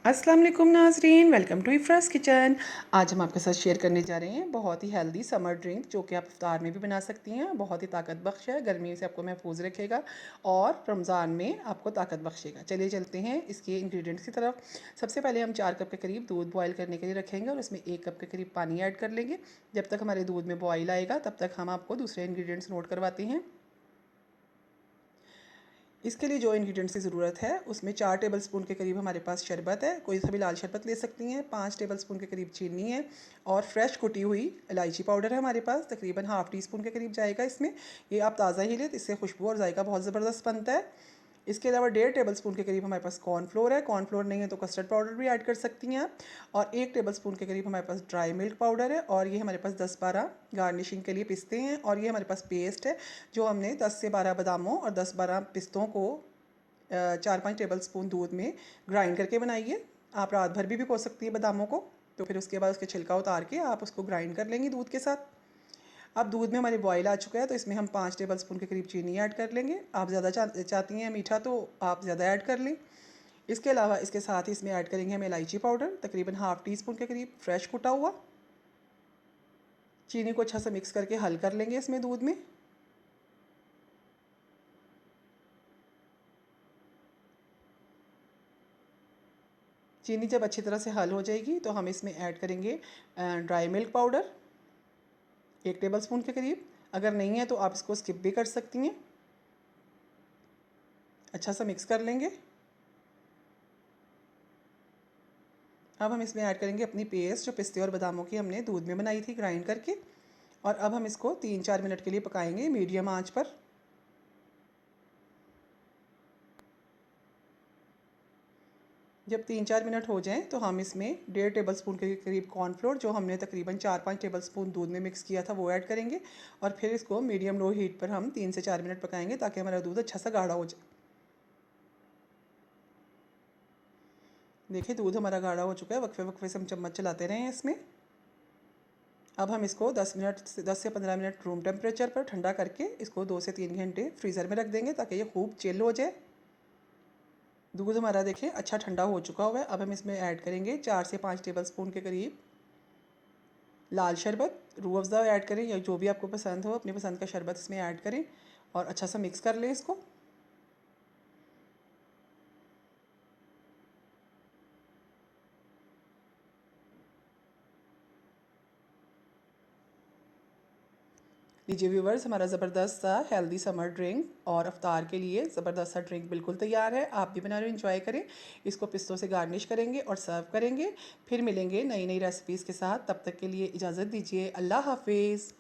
अस्सलाम वालेकुम नाज़रीन, वेलकम टू इफ़राज़ किचन। आज हम आपके साथ शेयर करने जा रहे हैं बहुत ही हेल्दी समर ड्रिंक जो कि आप इफ्तार में भी बना सकती हैं। बहुत ही ताकत बख्श है, गर्मी से आपको महफूज रखेगा और रमज़ान में आपको ताकत बख्शेगा। चलिए चलते हैं इसके इंग्रेडिएंट्स की तरफ। सबसे पहले हम 4 कप के करीब दूध बॉयल करने के लिए रखेंगे और इसमें 1 कप के करीब पानी ऐड कर लेंगे। जब तक हमारे दूध में बॉयल आएगा तब तक हम आपको दूसरे इंग्रेडिएंट्स नोट करवाते हैं। इसके लिए जो इंग्रेडिएंट्स की ज़रूरत है उसमें 4 टेबलस्पून के करीब हमारे पास शरबत है, कोई सा भी लाल शरबत ले सकती हैं। 5 टेबलस्पून के करीब चीनी है और फ्रेश कुटी हुई इलायची पाउडर है हमारे पास, तकरीबन हाफ़ टी स्पून के करीब जाएगा इसमें। ये आप ताज़ा ही लें, इससे खुशबू और जायका बहुत ज़बरदस्त बनता है। इसके अलावा 1.5 टेबलस्पून के करीब हमारे पास कॉर्नफ्लोर है। कॉर्नफ्लोर नहीं है तो कस्टर्ड पाउडर भी ऐड कर सकती हैं आप। और 1 टेबलस्पून के करीब हमारे पास ड्राई मिल्क पाउडर है और ये हमारे पास 10-12 गार्निशिंग के लिए पिस्ते हैं। और ये हमारे पास पेस्ट है जो हमने 10 से 12 बादामों और 10-12 पिस्तों को 4-5 टेबलस्पून दूध में ग्राइंड करके बनाई है। आप रात भर भी भिगो सकती है बादामों को, तो फिर उसके बाद उसके छिलका उतार के आप उसको ग्राइंड कर लेंगी दूध के साथ। अब दूध में हमारे बॉयल आ चुका है तो इसमें हम 5 टेबलस्पून के करीब चीनी ऐड कर लेंगे। आप ज़्यादा चाहती हैं मीठा तो आप ज़्यादा ऐड कर लें। इसके अलावा इसके साथ ही इसमें ऐड करेंगे हम इलायची पाउडर, तकरीबन हाफ़ टी स्पून के करीब फ्रेश कुटा हुआ। चीनी को अच्छा से मिक्स करके हल कर लेंगे इसमें दूध में। चीनी जब अच्छी तरह से हल हो जाएगी तो हम इसमें ऐड करेंगे ड्राई मिल्क पाउडर 1 टेबलस्पून के करीब। अगर नहीं है तो आप इसको स्किप भी कर सकती हैं। अच्छा सा मिक्स कर लेंगे। अब हम इसमें ऐड करेंगे अपनी पेस्ट जो पिस्ते और बादामों की हमने दूध में बनाई थी ग्राइंड करके। और अब हम इसको 3-4 मिनट के लिए पकाएंगे मीडियम आंच पर। जब 3-4 मिनट हो जाएं तो हम इसमें 1.5 टेबलस्पून के करीब कॉर्नफ्लोर जो हमने तकरीबन 4-5 टेबलस्पून दूध में मिक्स किया था वो ऐड करेंगे। और फिर इसको मीडियम लो हीट पर हम 3 से 4 मिनट पकाएंगे ताकि हमारा दूध अच्छा सा गाढ़ा हो जाए। देखिए दूध हमारा गाढ़ा हो चुका है, वक्फे वक्फे से हम चम्मच चलाते रहे हैं इसमें। अब हम इसको 10 से 15 मिनट रूम टेम्परेचर पर ठंडा करके इसको 2 से 3 घंटे फ्रीज़र में रख देंगे ताकि ये खूब चिल हो जाए। दूध हमारा देखिए अच्छा ठंडा हो चुका हुआ है। अब हम इसमें ऐड करेंगे 4 से 5 टेबलस्पून के करीब लाल शरबत। रूह अफ़ज़ा ऐड करें या जो भी आपको पसंद हो, अपनी पसंद का शरबत इसमें ऐड करें और अच्छा सा मिक्स कर लें इसको। लीजिए व्यूवर्स, हमारा ज़बरदस्त सा हेल्दी समर ड्रिंक और अफ्तार के लिए ज़बरदस्त सा ड्रिंक बिल्कुल तैयार है। आप भी बना रहे इंजॉय करें। इसको पिस्तों से गार्निश करेंगे और सर्व करेंगे। फिर मिलेंगे नई नई रेसिपीज़ के साथ, तब तक के लिए इजाज़त दीजिए। अल्लाह हाफिज़।